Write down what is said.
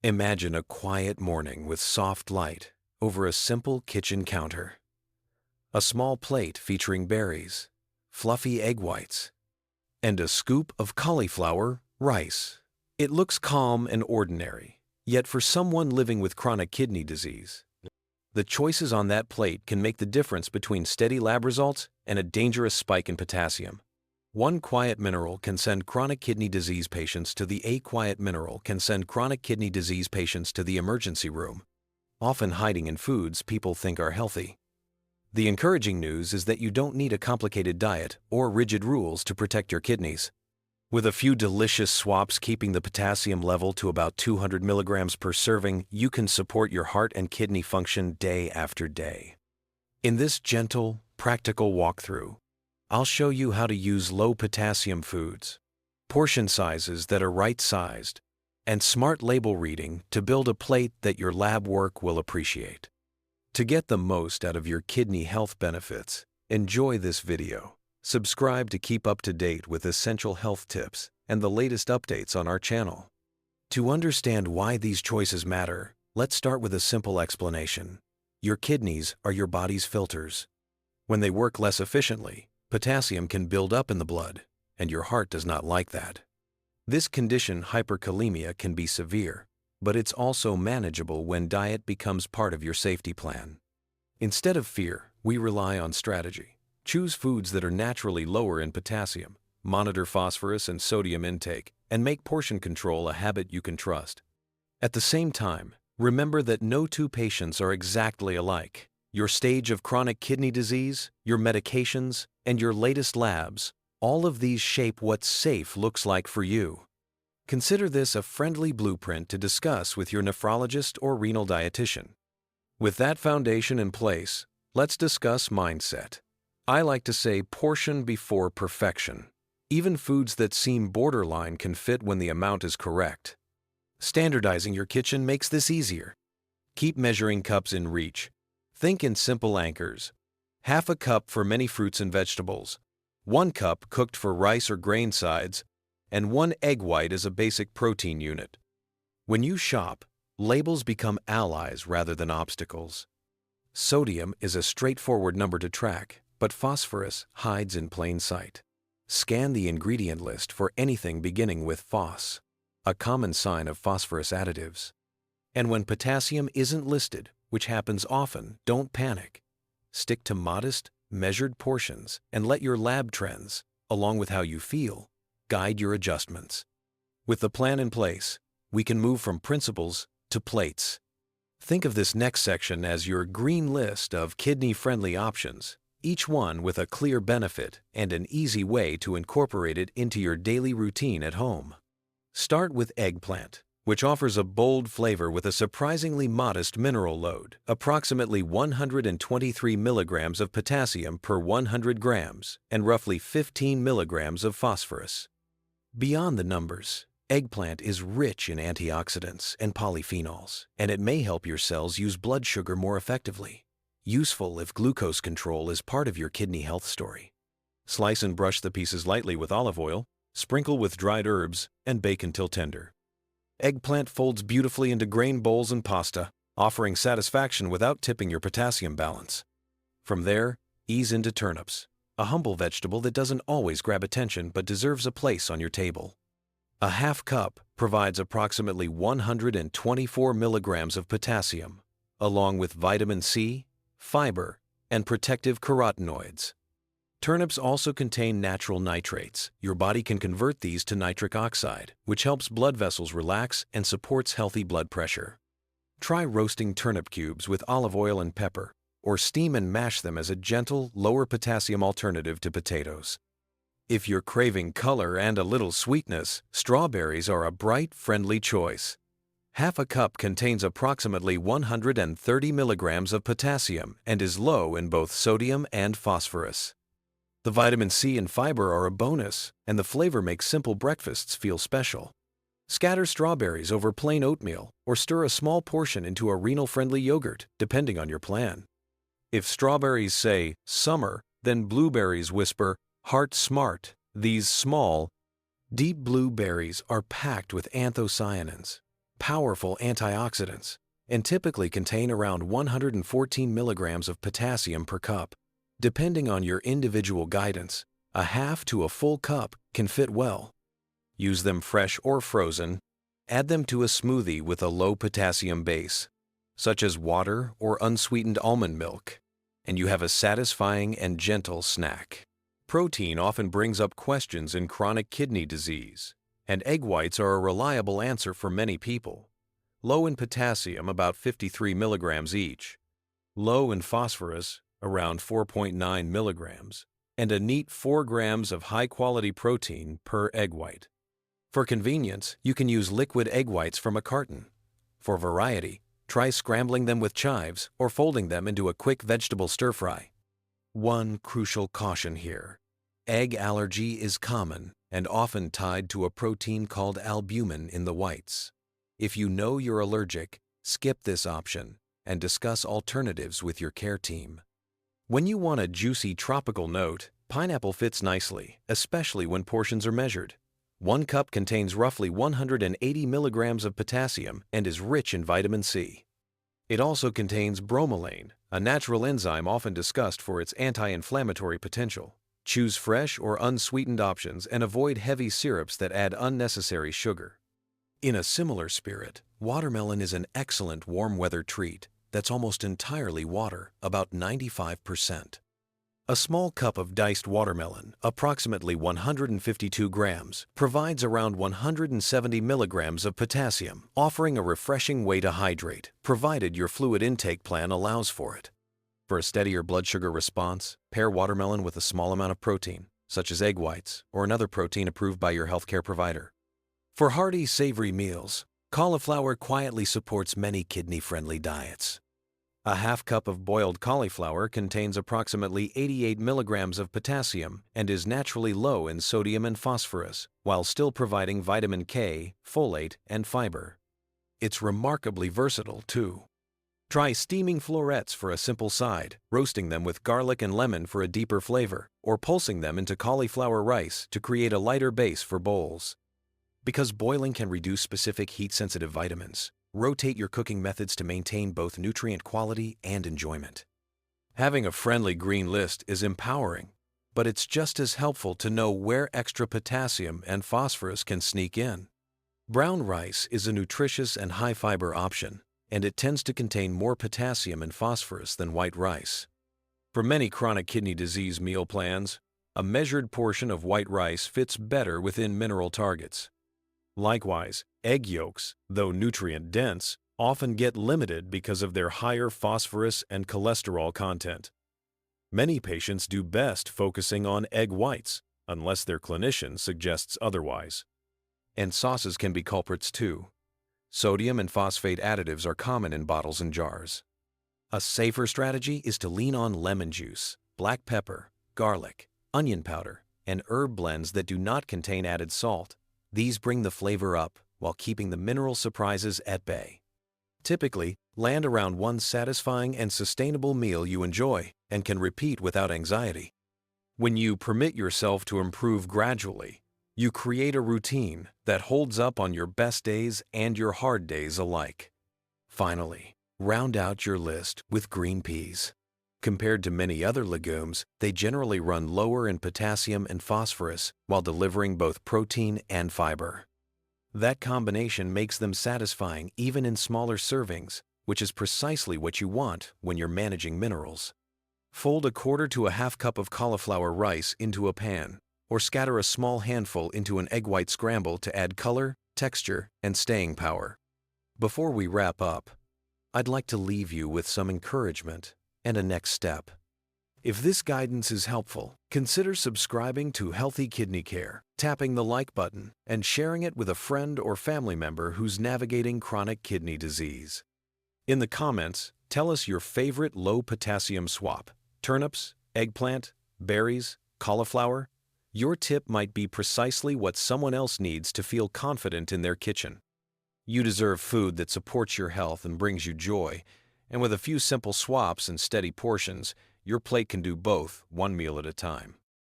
Imagine a quiet morning with soft light over a simple kitchen counter. A small plate featuring berries, fluffy egg whites, and a scoop of cauliflower rice. It looks calm and ordinary, yet for someone living with chronic kidney disease, the choices on that plate can make the difference between steady lab results and a dangerous spike in potassium. One quiet mineral can send chronic kidney disease patients to the emergency room, often hiding in foods people think are healthy. The encouraging news is that you don't need a complicated diet or rigid rules to protect your kidneys. With a few delicious swaps keeping the potassium level to about 200 milligrams per serving, you can support your heart and kidney function day after day. In this gentle, practical walkthrough, I'll show you how to use low-potassium foods, portion sizes that are right-sized, and smart label reading to build a plate that your lab work will appreciate. To get the most out of your kidney health benefits, enjoy this video. Subscribe to keep up to date with essential health tips and the latest updates on our channel. To understand why these choices matter, let's start with a simple explanation. Your kidneys are your body's filters. When they work less efficiently, potassium can build up in the blood, and your heart does not like that. This condition, hyperkalemia, can be severe, but it's also manageable when diet becomes part of your safety plan. Instead of fear, we rely on strategy. Choose foods that are naturally lower in potassium, monitor phosphorus and sodium intake, and make portion control a habit you can trust. At the same time, remember that no two patients are exactly alike. Your stage of chronic kidney disease, your medications, and your latest labs, all of these shape what safe looks like for you. Consider this a friendly blueprint to discuss with your nephrologist or renal dietitian. With that foundation in place, let's discuss mindset. I like to say portion before perfection. Even foods that seem borderline can fit when the amount is correct. Standardizing your kitchen makes this easier. Keep measuring cups in reach. Think in simple anchors. Half a cup for many fruits and vegetables, 1 cup cooked for rice or grain sides, and 1 egg white as a basic protein unit. When you shop, labels become allies rather than obstacles. Sodium is a straightforward number to track, but phosphorus hides in plain sight. Scan the ingredient list for anything beginning with phos, a common sign of phosphorus additives. And when potassium isn't listed, which happens often, don't panic. Stick to modest, measured portions and let your lab trends, along with how you feel, guide your adjustments. With the plan in place, we can move from principles to plates. Think of this next section as your green list of kidney-friendly options, each one with a clear benefit and an easy way to incorporate it into your daily routine at home. Start with eggplant, which offers a bold flavor with a surprisingly modest mineral load, approximately 123 milligrams of potassium per 100 grams and roughly 15 milligrams of phosphorus. Beyond the numbers, eggplant is rich in antioxidants and polyphenols, and it may help your cells use blood sugar more effectively. Useful if glucose control is part of your kidney health story. Slice and brush the pieces lightly with olive oil, sprinkle with dried herbs, and bake until tender. Eggplant folds beautifully into grain bowls and pasta, offering satisfaction without tipping your potassium balance. From there, ease into turnips, a humble vegetable that doesn't always grab attention but deserves a place on your table. A half cup provides approximately 124 milligrams of potassium, along with vitamin C, fiber, and protective carotenoids. Turnips also contain natural nitrates. Your body can convert these to nitric oxide, which helps blood vessels relax and supports healthy blood pressure. Try roasting turnip cubes with olive oil and pepper, or steam and mash them as a gentle, lower potassium alternative to potatoes. If you're craving color and a little sweetness, strawberries are a bright, friendly choice. Half a cup contains approximately 130 milligrams of potassium and is low in both sodium and phosphorus. The vitamin C and fiber are a bonus, and the flavor makes simple breakfasts feel special. Scatter strawberries over plain oatmeal or stir a small portion into a renal-friendly yogurt, depending on your plan. If strawberries say summer, then blueberries whisper heart smart. These small, deep blue berries are packed with anthocyanins, powerful antioxidants, and typically contain around 114 milligrams of potassium per cup. Depending on your individual guidance, a half to a full cup can fit well. Use them fresh or frozen. Add them to a smoothie with a low potassium base, such as water or unsweetened almond milk, and you have a satisfying and gentle snack. Protein often brings up questions in chronic kidney disease, and egg whites are a reliable answer for many people. Low in potassium, about 53 milligrams each. Low in phosphorus, around 4.9 milligrams, and a neat 4 grams of high-quality protein per egg white. For convenience, you can use liquid egg whites from a carton. For variety, try scrambling them with chives or folding them into a quick vegetable stir-fry. One crucial caution here. Egg allergy is common and often tied to a protein called albumin in the whites. If you know you're allergic, skip this option and discuss alternatives with your care team. When you want a juicy tropical note, pineapple fits nicely, especially when portions are measured. 1 cup contains roughly 180 milligrams of potassium and is rich in vitamin C. It also contains bromelain, a natural enzyme often discussed for its anti-inflammatory potential. Choose fresh or unsweetened options and avoid heavy syrups that add unnecessary sugar. In a similar spirit, watermelon is an excellent warm weather treat that's almost entirely water, about 95%. A small cup of diced watermelon, approximately 152 grams, provides around 170 milligrams of potassium, offering a refreshing way to hydrate, provided your fluid intake plan allows for it. For a steadier blood sugar response, pair watermelon with a small amount of protein, such as egg whites or another protein approved by your healthcare provider. For hearty, savory meals, cauliflower quietly supports many kidney-friendly diets. A half cup of boiled cauliflower contains approximately 88 milligrams of potassium and is naturally low in sodium and phosphorus, while still providing vitamin K, folate, and fiber. It's remarkably versatile, too. Try steaming florets for a simple side, roasting them with garlic and lemon for a deeper flavor, or pulsing them into cauliflower rice to create a lighter base for bowls. Because boiling can reduce specific heat-sensitive vitamins, rotate your cooking methods to maintain both nutrient quality and enjoyment. Having a friendly green list is empowering, but it's just as helpful to know where extra potassium and phosphorus can sneak in. Brown rice is a nutritious and high-fiber option, and it tends to contain more potassium and phosphorus than white rice. For many chronic kidney disease meal plans, a measured portion of white rice fits better within mineral targets. Likewise, egg yolks, though nutrient-dense, often get limited because of their higher phosphorus and cholesterol content. Many patients do best focusing on egg whites, unless their clinician suggests otherwise. And sauces can be culprits too. Sodium and phosphate additives are common in bottles and jars. A safer strategy is to lean on lemon juice, black pepper, garlic, onion powder, and herb blends that do not contain added salt. These bring the flavor up while keeping the mineral surprises at bay. Typically, land around one satisfying and sustainable meal you enjoy and can repeat without anxiety. When you permit yourself to improve gradually, you create a routine that holds up on your best days and your hard days alike. Finally, round out your list with green peas. Compared to many other legumes, they generally run lower in potassium and phosphorus while delivering both protein and fiber. That combination makes them satisfying even in smaller servings, which is precisely what you want when you're managing minerals. Fold a quarter to a half cup of cauliflower rice into a pan, or scatter a small handful into an egg white scramble to add color, texture, and staying power. Before we wrap up, I'd like to leave you with some encouragement and a next step. If this guidance is helpful, consider subscribing to Healthy Kidney Care, tapping the like button, and sharing it with a friend or family member who's navigating chronic kidney disease. In the comments, tell us your favorite low-potassium swap: turnips, eggplant, berries, cauliflower. Your tip might be precisely what someone else needs to feel confident in their kitchen. You deserve food that supports your health and brings you joy, and with a few simple swaps and steady portions, your plate can do both, one meal at a time.